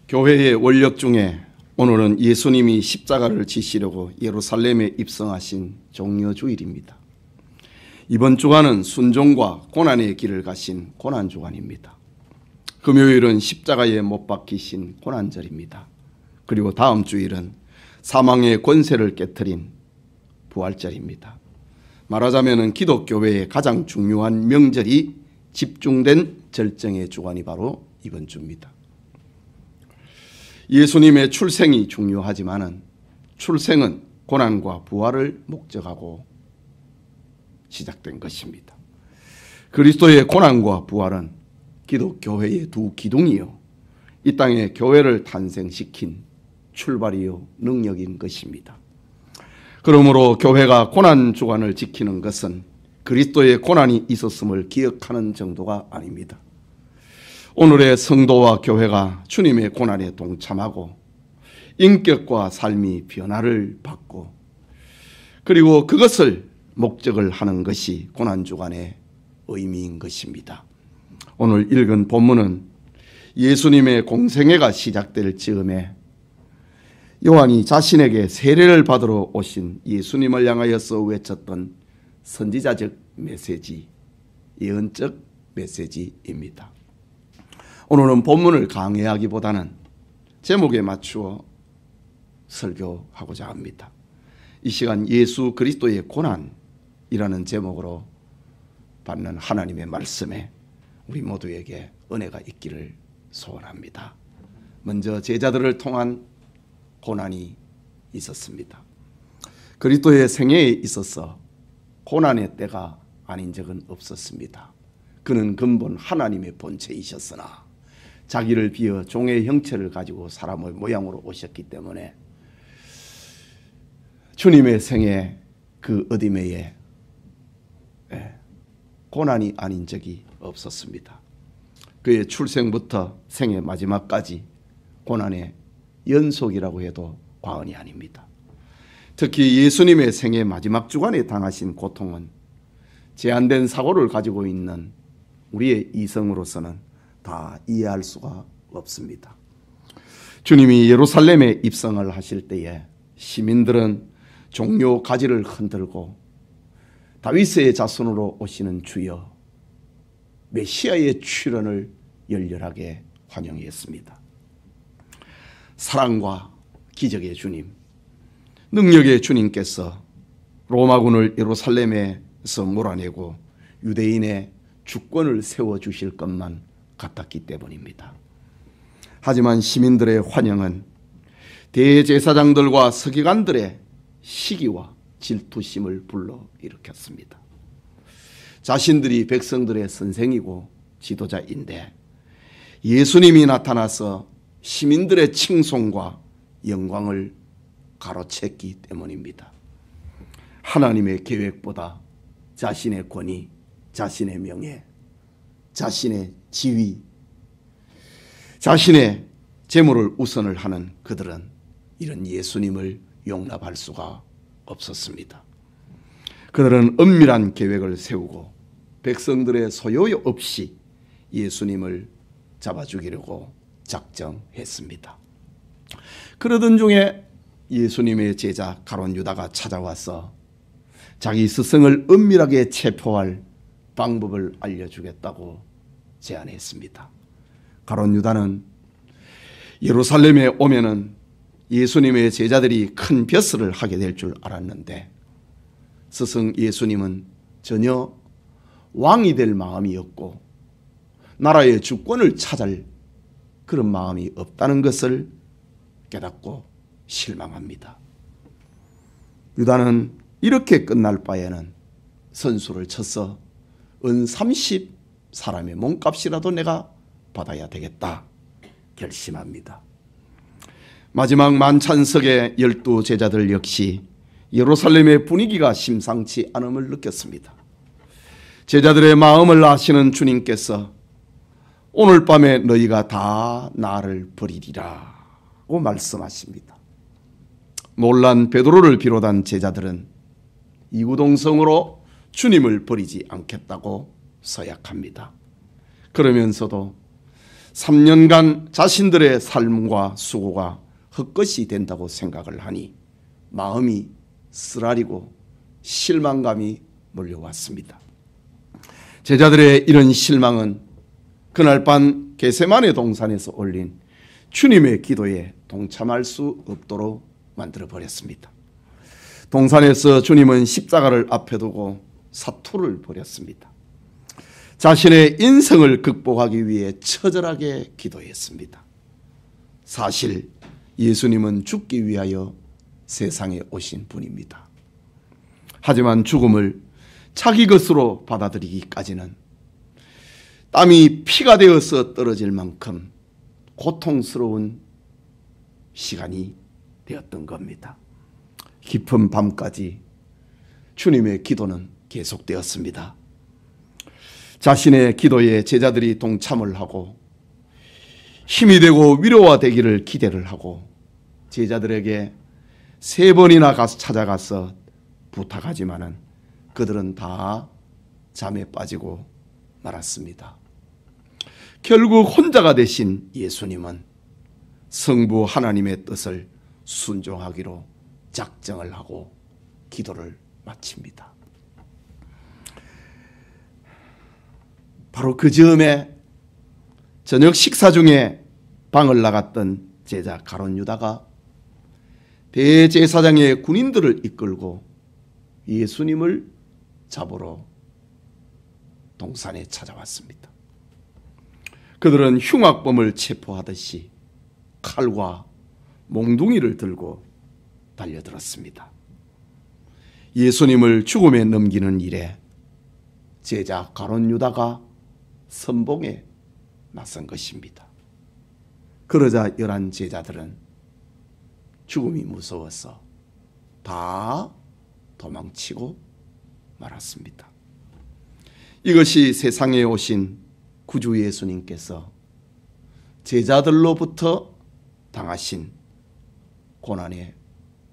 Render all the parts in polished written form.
교회의 원력 중에 오늘은 예수님이 십자가를 지시려고 예루살렘에 입성하신 종려주일입니다. 이번 주간은 순종과 고난의 길을 가신 고난주간입니다. 금요일은 십자가에 못 박히신 고난절입니다. 그리고 다음 주일은 사망의 권세를 깨트린 부활절입니다. 말하자면 기독교회의 가장 중요한 명절이 집중된 절정의 주간이 바로 이번 주입니다. 예수님의 출생이 중요하지만 출생은 고난과 부활을 목적하고 시작된 것입니다. 그리스도의 고난과 부활은 기독교회의 두 기둥이요, 이 땅에 교회를 탄생시킨 출발이요 능력인 것입니다. 그러므로 교회가 고난 주간을 지키는 것은 그리스도의 고난이 있었음을 기억하는 정도가 아닙니다. 오늘의 성도와 교회가 주님의 고난에 동참하고 인격과 삶이 변화를 받고 그리고 그것을 목적을 하는 것이 고난주간의 의미인 것입니다. 오늘 읽은 본문은 예수님의 공생애가 시작될 즈음에 요한이 자신에게 세례를 받으러 오신 예수님을 향하여서 외쳤던 선지자적 메시지, 예언적 메시지입니다. 오늘은 본문을 강의하기보다는 제목에 맞추어 설교하고자 합니다. 이 시간 예수 그리스도의 고난이라는 제목으로 받는 하나님의 말씀에 우리 모두에게 은혜가 있기를 소원합니다. 먼저 제자들을 통한 고난이 있었습니다. 그리스도의 생애에 있어서 고난의 때가 아닌 적은 없었습니다. 그는 근본 하나님의 본체이셨으나 자기를 비어 종의 형체를 가지고 사람의 모양으로 오셨기 때문에 주님의 생애 그 어디매에 고난이 아닌 적이 없었습니다. 그의 출생부터 생애 마지막까지 고난의 연속이라고 해도 과언이 아닙니다. 특히 예수님의 생애 마지막 주간에 당하신 고통은 제한된 사고를 가지고 있는 우리의 이성으로서는 다 이해할 수가 없습니다. 주님이 예루살렘에 입성을 하실 때에 시민들은 종려 가지를 흔들고 다윗의 자손으로 오시는 주여, 메시아의 출현을 열렬하게 환영했습니다. 사랑과 기적의 주님, 능력의 주님께서 로마군을 예루살렘에서 몰아내고 유대인의 주권을 세워주실 것만 같았기 때문입니다. 하지만 시민들의 환영은 대제사장들과 서기관들의 시기와 질투심을 불러일으켰습니다. 자신들이 백성들의 선생이고 지도자인데 예수님이 나타나서 시민들의 칭송과 영광을 가로챘기 때문입니다. 하나님의 계획보다 자신의 권위, 자신의 명예, 자신의 지위, 자신의 재물을 우선을 하는 그들은 이런 예수님을 용납할 수가 없었습니다. 그들은 엄밀한 계획을 세우고 백성들의 소요 없이 예수님을 잡아 죽이려고 작정했습니다. 그러던 중에 예수님의 제자 가룟 유다가 찾아와서 자기 스승을 은밀하게 체포할 방법을 알려주겠다고 제안했습니다. 가룟 유다는 예루살렘에 오면은 예수님의 제자들이 큰 벼슬을 하게 될 줄 알았는데 스승 예수님은 전혀 왕이 될 마음이었고 나라의 주권을 찾을 그런 마음이 없다는 것을 깨닫고 실망합니다. 유다는 이렇게 끝날 바에는 선수를 쳐서 은 30 사람의 몸값이라도 내가 받아야 되겠다 결심합니다. 마지막 만찬석의 12 제자들 역시 예루살렘의 분위기가 심상치 않음을 느꼈습니다. 제자들의 마음을 아시는 주님께서 오늘 밤에 너희가 다 나를 버리리라고 말씀하십니다. 놀란 베드로를 비롯한 제자들은 이구동성으로 주님을 버리지 않겠다고 서약합니다. 그러면서도 3년간 자신들의 삶과 수고가 헛것이 된다고 생각을 하니 마음이 쓰라리고 실망감이 몰려왔습니다. 제자들의 이런 실망은 그날 밤 겟세마네 동산에서 올린 주님의 기도에 동참할 수 없도록 만들어버렸습니다. 동산에서 주님은 십자가를 앞에 두고 사투를 벌였습니다. 자신의 인생을 극복하기 위해 처절하게 기도했습니다. 사실 예수님은 죽기 위하여 세상에 오신 분입니다. 하지만 죽음을 자기 것으로 받아들이기까지는 땀이 피가 되어서 떨어질 만큼 고통스러운 시간이 되었던 겁니다. 깊은 밤까지 주님의 기도는 계속되었습니다. 자신의 기도에 제자들이 동참을 하고 힘이 되고 위로가 되기를 기대를 하고 제자들에게 3번이나 찾아가서 부탁하지만은 그들은 다 잠에 빠지고 말았습니다. 결국 혼자가 되신 예수님은 성부 하나님의 뜻을 순종하기로 작정을 하고 기도를 마칩니다. 바로 그 즈음에 저녁 식사 중에 방을 나갔던 제자 가룟 유다가 대제사장의 군인들을 이끌고 예수님을 잡으러 동산에 찾아왔습니다. 그들은 흉악범을 체포하듯이 칼과 몽둥이를 들고 달려들었습니다. 예수님을 죽음에 넘기는 일에 제자 가룟 유다가 선봉에 나선 것입니다. 그러자 11 제자들은 죽음이 무서워서 다 도망치고 말았습니다. 이것이 세상에 오신 구주 예수님께서 제자들로부터 당하신 고난의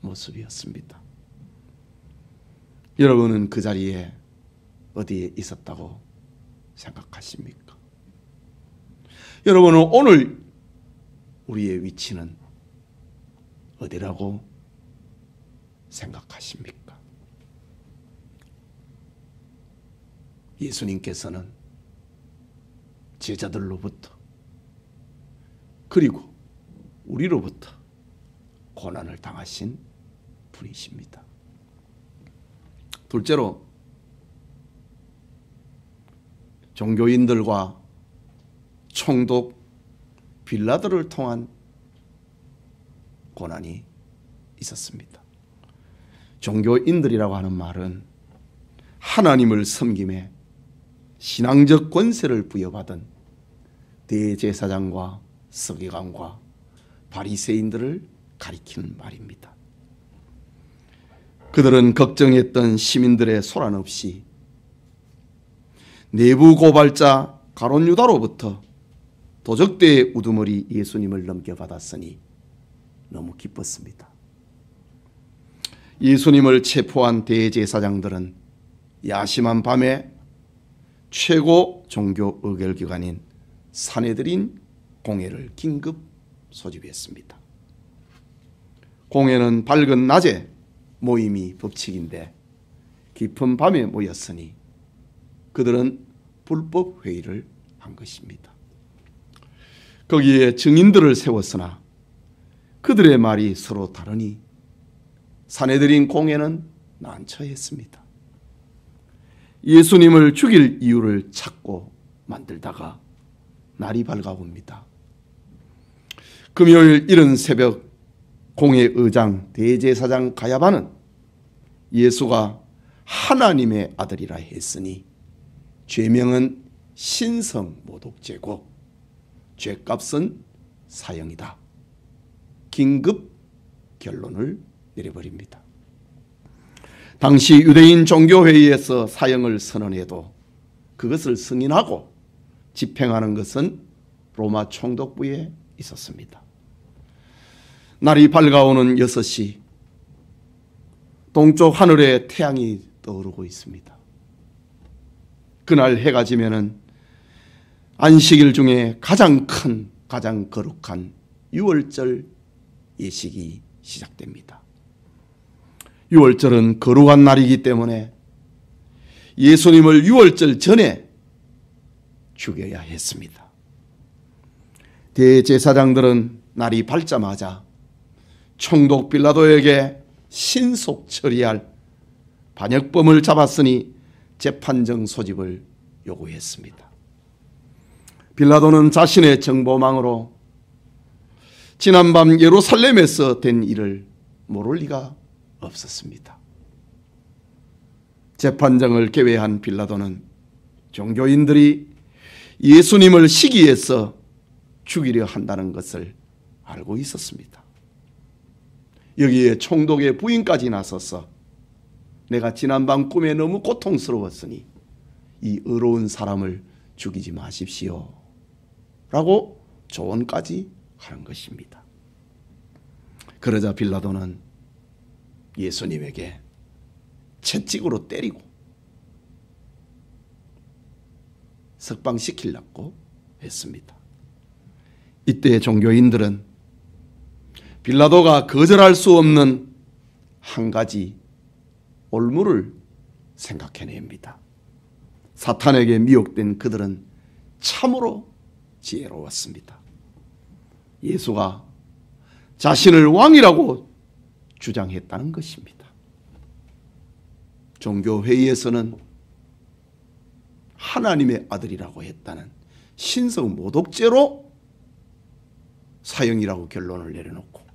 모습이었습니다. 여러분은 그 자리에 어디에 있었다고 생각하십니까? 여러분은 오늘 우리의 위치는 어디라고 생각하십니까? 예수님께서는 제자들로부터 그리고 우리로부터 고난을 당하신 분이십니다. 둘째로 종교인들과 총독 빌라도를 통한 고난이 있었습니다. 종교인들이라고 하는 말은 하나님을 섬김에 신앙적 권세를 부여받은 대제사장과 서기관과 바리새인들을 가리키는 말입니다. 그들은 걱정했던 시민들의 소란 없이 내부 고발자 가룟 유다로부터 도적대의 우두머리 예수님을 넘겨받았으니 너무 기뻤습니다. 예수님을 체포한 대제사장들은 야심한 밤에 최고 종교 의결기관인 산헤드린 공회를 긴급 소집했습니다. 공회는 밝은 낮에 모임이 법칙인데 깊은 밤에 모였으니 그들은 불법 회의를 한 것입니다. 거기에 증인들을 세웠으나 그들의 말이 서로 다르니 산헤드린 공회는 난처했습니다. 예수님을 죽일 이유를 찾고 만들다가 날이 밝아옵니다. 금요일 이른 새벽 공회 의장 대제사장 가야바는 예수가 하나님의 아들이라 했으니 죄명은 신성모독죄고 죄값은 사형이다. 긴급 결론을 내려버립니다. 당시 유대인 종교회의에서 사형을 선언해도 그것을 승인하고 집행하는 것은 로마 총독부에 있었습니다. 날이 밝아오는 6시 동쪽 하늘에 태양이 떠오르고 있습니다. 그날 해가 지면은 안식일 중에 가장 큰, 가장 거룩한 유월절 예식이 시작됩니다. 유월절은 거룩한 날이기 때문에 예수님을 유월절 전에 죽여야 했습니다. 대제사장들은 날이 밝자마자 총독 빌라도에게 신속 처리할 반역범을 잡았으니 재판정 소집을 요구했습니다. 빌라도는 자신의 정보망으로 지난밤 예루살렘에서 된 일을 모를 리가 없었습니다. 재판정을 개회한 빌라도는 종교인들이 예수님을 시기해서 죽이려 한다는 것을 알고 있었습니다. 여기에 총독의 부인까지 나서서 내가 지난밤 꿈에 너무 고통스러웠으니 이 의로운 사람을 죽이지 마십시오 라고 조언까지 하는 것입니다. 그러자 빌라도는 예수님에게 채찍으로 때리고 석방시키려고 했습니다. 이때 종교인들은 빌라도가 거절할 수 없는 한 가지 올무를 생각해냅니다. 사탄에게 미혹된 그들은 참으로 지혜로웠습니다. 예수가 자신을 왕이라고 주장했다는 것입니다. 종교회의에서는 하나님의 아들이라고 했다는 신성 모독죄로 사형이라고 결론을 내려놓고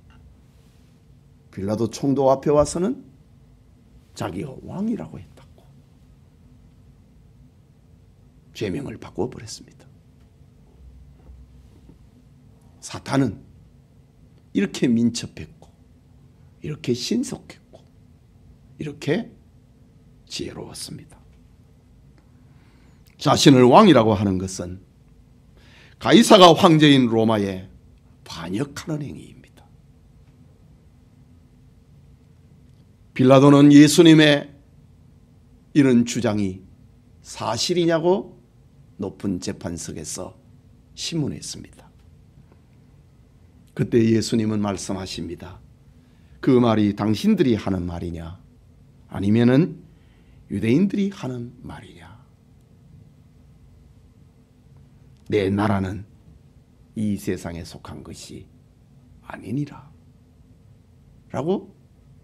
빌라도 총독 앞에 와서는 자기가 왕이라고 했다고 죄명을 바꾸어 버렸습니다. 사탄은 이렇게 민첩했고 이렇게 신속했고 이렇게 지혜로웠습니다. 자신을 왕이라고 하는 것은 가이사가 황제인 로마에 반역하는 행위입니다. 빌라도는 예수님의 이런 주장이 사실이냐고 높은 재판석에서 심문했습니다. 그때 예수님은 말씀하십니다. 그 말이 당신들이 하는 말이냐 아니면은 유대인들이 하는 말이냐. 내 나라는 이 세상에 속한 것이 아니니라 라고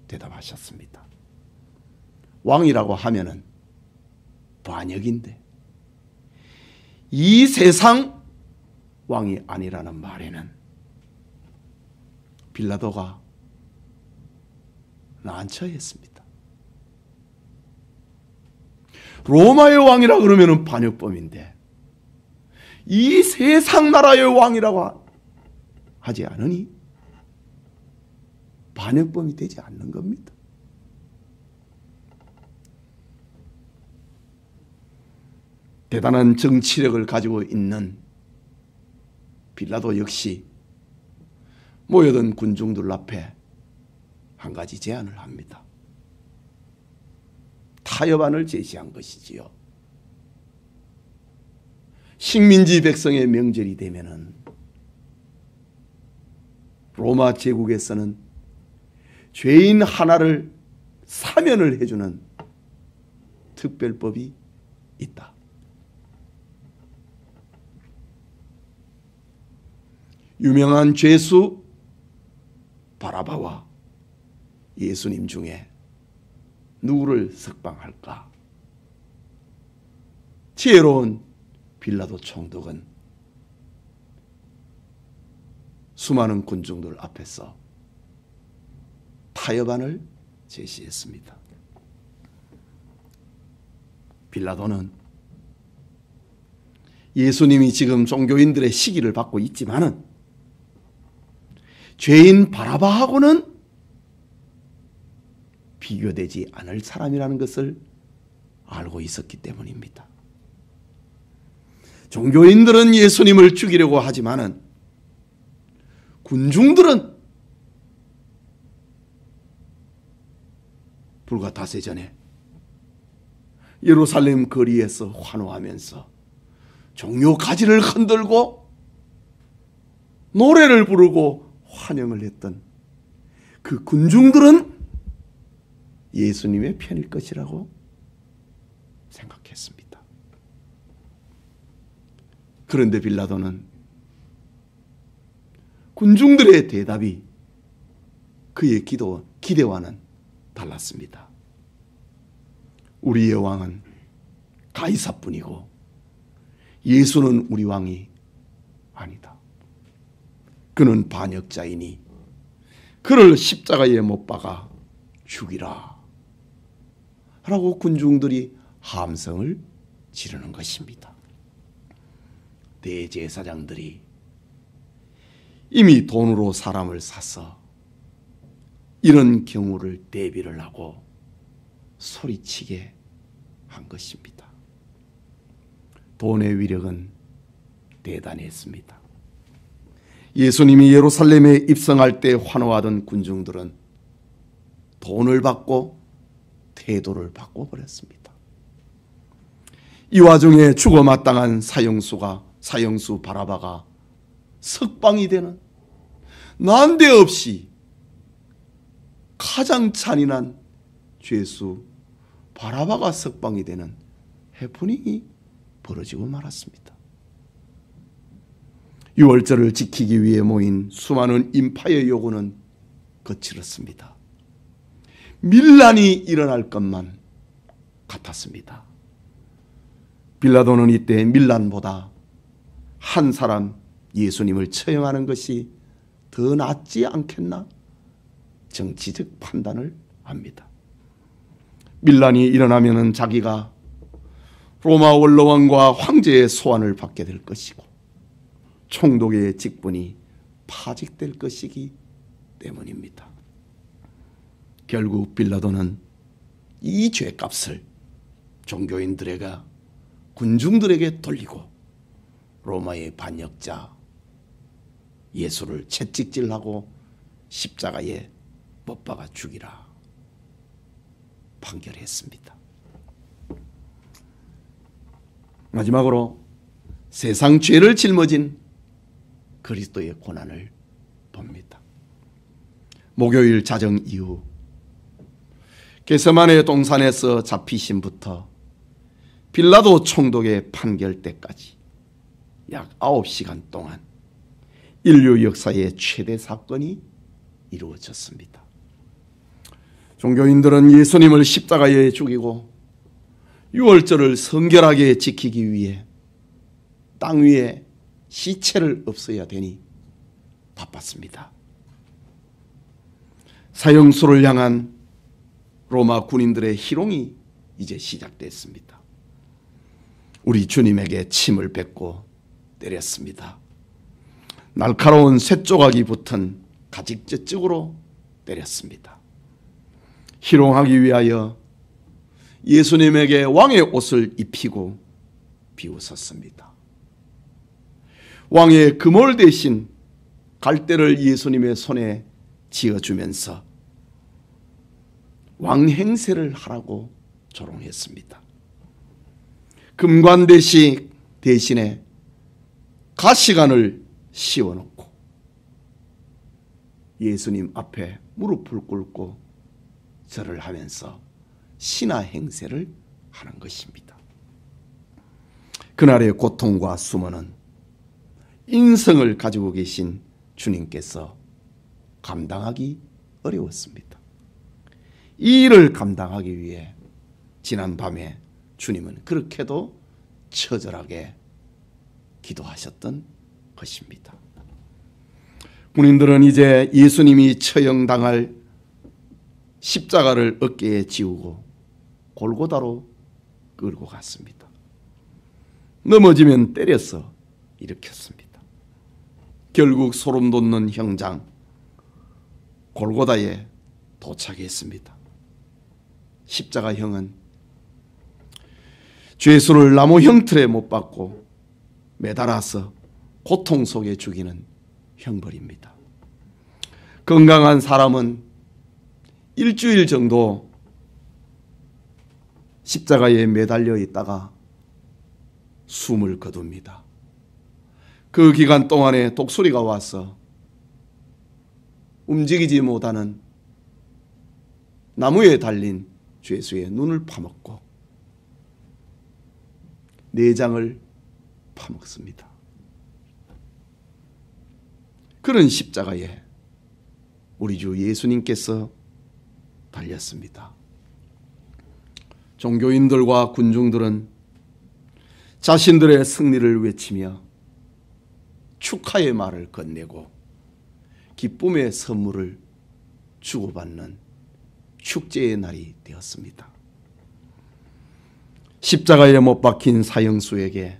대답하셨습니다. 왕이라고 하면은 반역인데 이 세상 왕이 아니라는 말에는 빌라도가 난처했습니다. 로마의 왕이라 그러면은 반역범인데 이 세상 나라의 왕이라고 하지 않으니 반역범이 되지 않는 겁니다. 대단한 정치력을 가지고 있는 빌라도 역시 모여든 군중들 앞에 한 가지 제안을 합니다. 타협안을 제시한 것이지요. 식민지 백성의 명절이 되면은 로마 제국에서는 죄인 하나를 사면을 해주는 특별법이 있다. 유명한 죄수 바라바와 예수님 중에 누구를 석방할까? 지혜로운 빌라도 총독은 수많은 군중들 앞에서 타협안을 제시했습니다. 빌라도는 예수님이 지금 종교인들의 시기를 받고 있지만은 죄인 바라바하고는 비교되지 않을 사람이라는 것을 알고 있었기 때문입니다. 종교인들은 예수님을 죽이려고 하지만은 군중들은 불과 닷새 전에 예루살렘 거리에서 환호하면서 종려 가지를 흔들고 노래를 부르고 환영을 했던 그 군중들은 예수님의 편일 것이라고 생각했습니다. 그런데 빌라도는 군중들의 대답이 그의 기대와는 달랐습니다. 우리의 왕은 가이사뿐이고 예수는 우리 왕이 아니다. 그는 반역자이니 그를 십자가에 못 박아 죽이라 라고 군중들이 함성을 지르는 것입니다. 대제사장들이 이미 돈으로 사람을 사서 이런 경우를 대비를 하고 소리치게 한 것입니다. 돈의 위력은 대단했습니다. 예수님이 예루살렘에 입성할 때 환호하던 군중들은 돈을 받고 태도를 바꿔버렸습니다. 이 와중에 죽어 마땅한 사형수 바라바가 석방이 되는 난데없이 가장 잔인한 죄수 바라바가 석방이 되는 해프닝이 벌어지고 말았습니다. 유월절을 지키기 위해 모인 수많은 인파의 요구는 거칠었습니다. 밀란이 일어날 것만 같았습니다. 빌라도는 이때 밀란보다 한 사람 예수님을 처형하는 것이 더 낫지 않겠나? 정치적 판단을 합니다. 밀란이 일어나면 자기가 로마 원로왕과 황제의 소환을 받게 될 것이고 총독의 직분이 파직될 것이기 때문입니다. 결국 빌라도는 이 죄값을 종교인들에게 군중들에게 돌리고 로마의 반역자 예수를 채찍질하고 십자가에 못 박아 죽이라 판결했습니다. 마지막으로 세상 죄를 짊어진 그리스도의 고난을 봅니다. 목요일 자정 이후 겟세마네 동산에서 잡히심부터 빌라도 총독의 판결 때까지 약 9시간 동안 인류 역사의 최대 사건이 이루어졌습니다. 종교인들은 예수님을 십자가에 죽이고 유월절을 성결하게 지키기 위해 땅 위에 시체를 없애야 되니 바빴습니다. 사형수를 향한 로마 군인들의 희롱이 이제 시작됐습니다. 우리 주님에게 침을 뱉고 때렸습니다. 날카로운 쇠조각이 붙은 가직저쪽으로 때렸습니다. 희롱하기 위하여 예수님에게 왕의 옷을 입히고 비웃었습니다. 왕의 금올 대신 갈대를 예수님의 손에 쥐어주면서 왕 행세를 하라고 조롱했습니다. 금관대식 대신에 가시관을 씌워놓고 예수님 앞에 무릎을 꿇고 절을 하면서 신하 행세를 하는 것입니다. 그날의 고통과 수모는 인성을 가지고 계신 주님께서 감당하기 어려웠습니다. 이 일을 감당하기 위해 지난 밤에 주님은 그렇게도 처절하게 기도하셨던 것입니다. 군인들은 이제 예수님이 처형당할 십자가를 어깨에 지우고 골고다로 끌고 갔습니다. 넘어지면 때려서 일으켰습니다. 결국 소름 돋는 형장 골고다에 도착했습니다. 십자가형은 죄수를 나무 형틀에 못 박고 매달아서 고통 속에 죽이는 형벌입니다. 건강한 사람은 일주일 정도 십자가에 매달려 있다가 숨을 거둡니다. 그 기간 동안에 독수리가 와서 움직이지 못하는 나무에 달린 죄수의 눈을 파먹고 내장을 파먹습니다. 그런 십자가에 우리 주 예수님께서 달렸습니다. 종교인들과 군중들은 자신들의 승리를 외치며 축하의 말을 건네고 기쁨의 선물을 주고받는 축제의 날이 되었습니다. 십자가에 못 박힌 사형수에게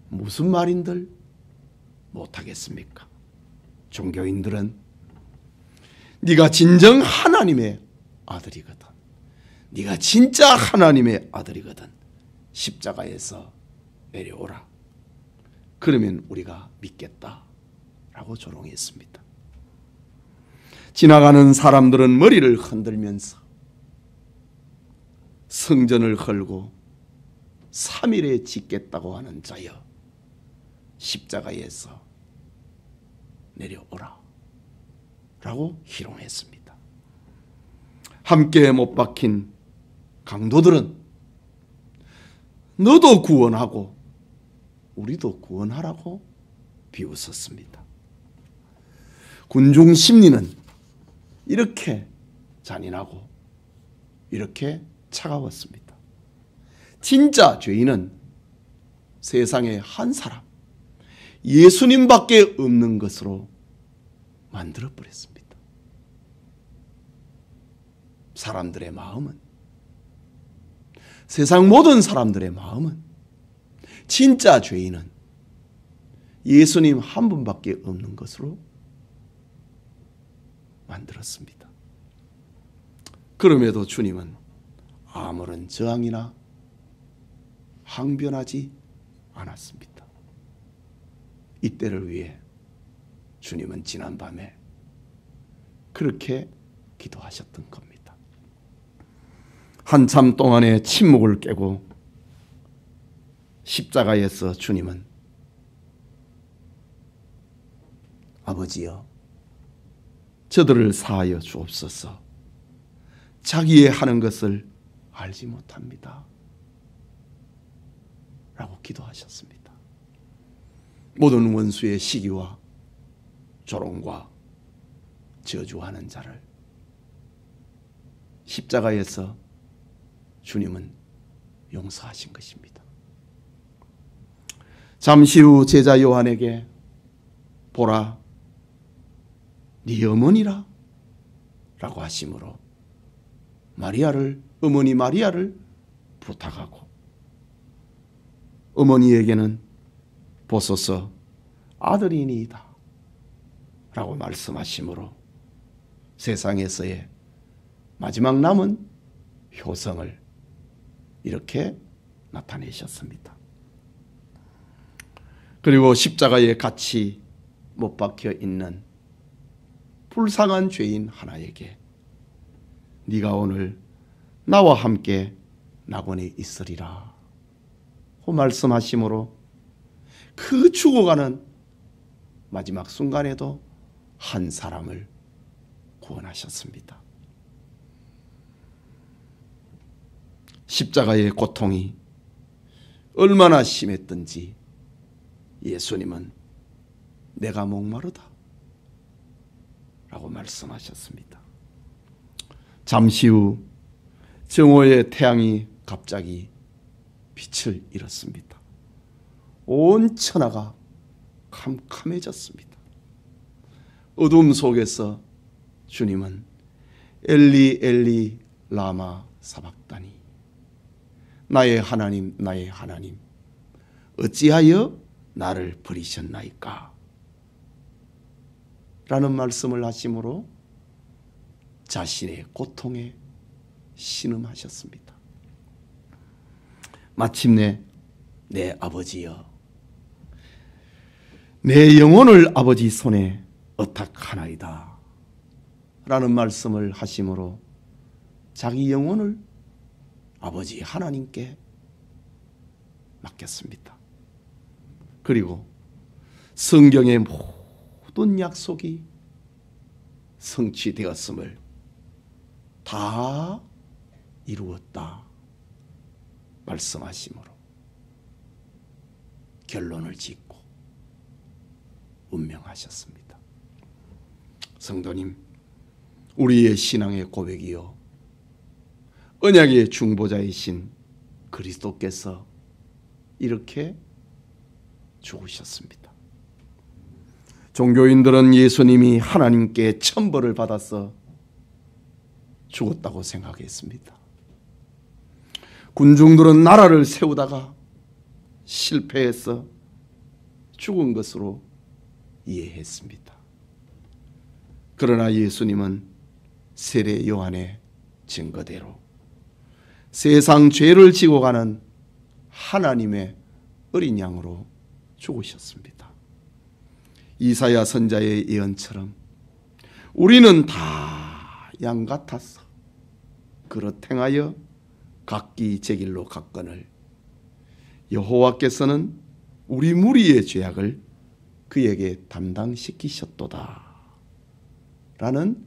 무슨 말인들 못하겠습니까? 종교인들은 네가 진정 하나님의 아들이거든, 네가 진짜 하나님의 아들이거든, 십자가에서 내려오라. 그러면 우리가 믿겠다라고 조롱했습니다. 지나가는 사람들은 머리를 흔들면서 성전을 헐고 3일에 짓겠다고 하는 자여, 십자가에서 내려오라 라고 희롱했습니다. 함께 못 박힌 강도들은 너도 구원하고 우리도 구원하라고 비웃었습니다. 군중 심리는 이렇게 잔인하고 이렇게 차가웠습니다. 진짜 죄인은 세상에 한 사람, 예수님밖에 없는 것으로 만들어버렸습니다. 사람들의 마음은, 세상 모든 사람들의 마음은 진짜 죄인은 예수님 한 분밖에 없는 것으로 만들었습니다. 그럼에도 주님은 아무런 저항이나 항변하지 않았습니다. 이때를 위해 주님은 지난밤에 그렇게 기도하셨던 겁니다. 한참 동안의 침묵을 깨고 십자가에서 주님은 아버지여, 저들을 사하여 주옵소서, 자기의 하는 것을 알지 못합니다 라고 기도하셨습니다. 모든 원수의 시기와 조롱과 저주하는 자를 십자가에서 주님은 용서하신 것입니다. 잠시 후 제자 요한에게 보라, 네 어머니라 라고 하심으로 어머니 마리아를 부탁하고, 어머니에게는 보소서 아들이니이다 라고 말씀하심으로 세상에서의 마지막 남은 효성을 이렇게 나타내셨습니다. 그리고 십자가에 같이 못 박혀 있는 불쌍한 죄인 하나에게 네가 오늘 나와 함께 낙원에 있으리라 고 말씀하심으로 그 죽어가는 마지막 순간에도 한 사람을 구원하셨습니다. 십자가의 고통이 얼마나 심했던지 예수님은 내가 목마르다 라고 말씀하셨습니다. 잠시 후 정오의 태양이 갑자기 빛을 잃었습니다. 온 천하가 캄캄해졌습니다. 어둠 속에서 주님은 엘리 엘리 라마 사박다니, 나의 하나님 나의 하나님 어찌하여 나를 버리셨나이까 라는 말씀을 하심으로 자신의 고통에 신음하셨습니다. 마침내 내 아버지여, 내 영혼을 아버지 손에 의탁하나이다 라는 말씀을 하심으로 자기 영혼을 아버지 하나님께 맡겼습니다. 그리고 성경의 모든 약속이 성취되었음을 다 이루었다 말씀하심으로 결론을 짓고 운명하셨습니다. 성도님, 우리의 신앙의 고백이요 언약의 중보자이신 그리스도께서 이렇게 죽으셨습니다. 종교인들은 예수님이 하나님께 천벌을 받아서 죽었다고 생각했습니다. 군중들은 나라를 세우다가 실패해서 죽은 것으로 이해했습니다. 그러나 예수님은 세례 요한의 증거대로 세상 죄를 지고 가는 하나님의 어린 양으로 죽으셨습니다. 이사야 선자의 예언처럼 우리는 다 양 같아서 그릇 행하여 각기 제 길로 갔거늘 여호와께서는 우리 무리의 죄악을 그에게 담당시키셨도다 라는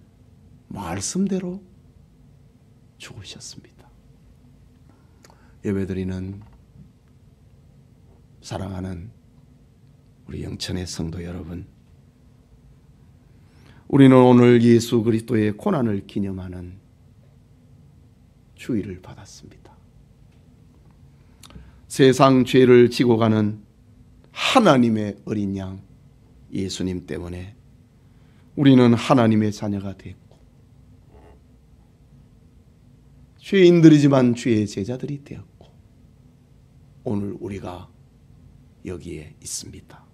말씀대로 죽으셨습니다. 예배드리는 사랑하는 우리 영천의 성도 여러분, 우리는 오늘 예수 그리스도의 고난을 기념하는 주일을 받았습니다. 세상 죄를 지고 가는 하나님의 어린 양 예수님 때문에 우리는 하나님의 자녀가 됐고 죄인들이지만 주의 제자들이 되었고 오늘 우리가 여기에 있습니다.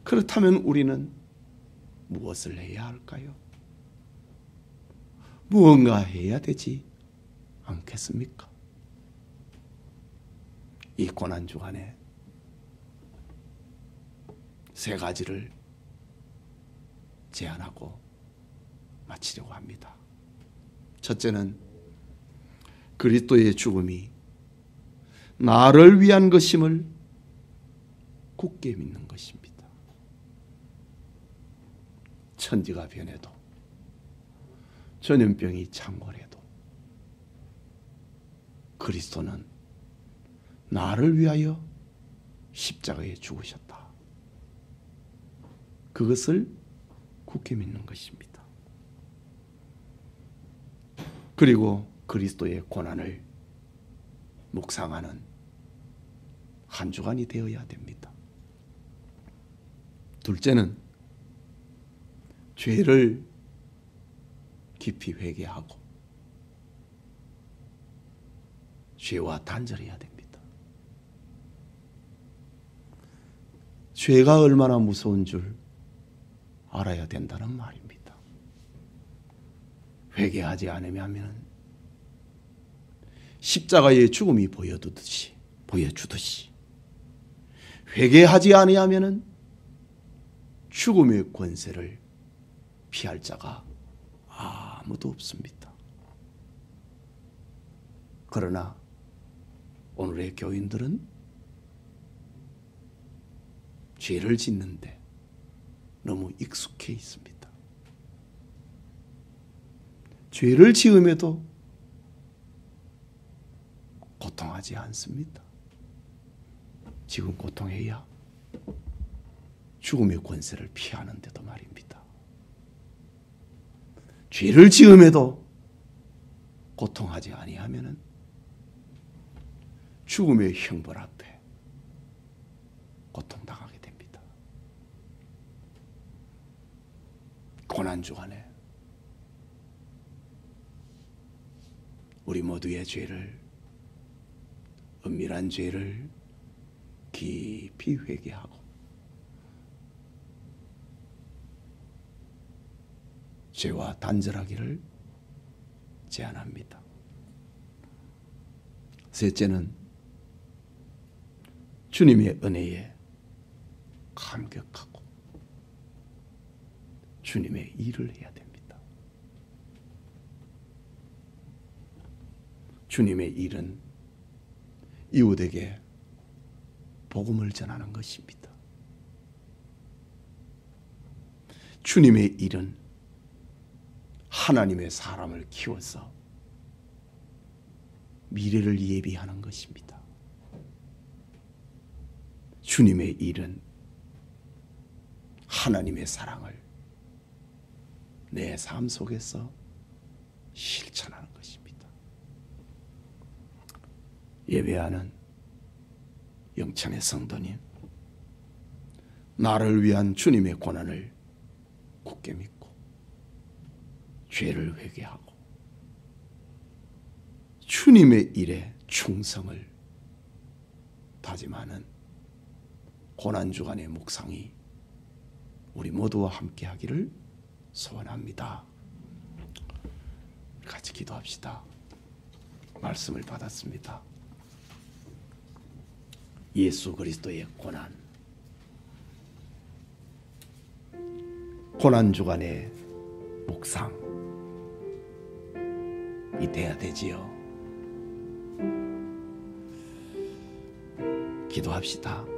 그렇다면 우리는 무엇을 해야 할까요? 무언가 해야 되지 않겠습니까? 이 고난 주간에 세 가지를 제안하고 마치려고 합니다. 첫째는 그리스도의 죽음이 나를 위한 것임을 굳게 믿는 것입니다. 천지가 변해도 전염병이 창궐해도 그리스도는 나를 위하여 십자가에 죽으셨다. 그것을 굳게 믿는 것입니다. 그리고 그리스도의 고난을 묵상하는 한 주간이 되어야 됩니다. 둘째는 죄를 깊이 회개하고 죄와 단절해야 됩니다. 죄가 얼마나 무서운 줄 알아야 된다는 말입니다. 회개하지 않으면 십자가의 죽음이 보여주듯이 회개하지 아니하면 죽음의 권세를 피할 자가 아무도 없습니다. 그러나 오늘의 교인들은 죄를 짓는데 너무 익숙해 있습니다. 죄를 지음에도 고통하지 않습니다. 지금 고통해야 죽음의 권세를 피하는데도 말입니다. 죄를 지음에도 고통하지 아니하면은 죽음의 형벌 앞에 고통당하게 됩니다. 고난 주간에 우리 모두의 죄를, 은밀한 죄를 깊이 회개하고 죄와 단절하기를 제안합니다. 셋째는 주님의 은혜에 감격하고 주님의 일을 해야 됩니다. 주님의 일은 이웃에게 복음을 전하는 것입니다. 주님의 일은 하나님의 사람을 키워서 미래를 예비하는 것입니다. 주님의 일은 하나님의 사랑을 내 삶 속에서 실천하는 것입니다. 예배하는 영천의 성도님, 나를 위한 주님의 고난을 굳게 믿고 죄를 회개하고 주님의 일에 충성을 다짐하는 고난주간의 묵상이 우리 모두와 함께 하기를 소원합니다. 같이 기도합시다. 말씀을 받았습니다. 예수 그리스도의 고난주간의 묵상이 돼야 되지요. 기도합시다.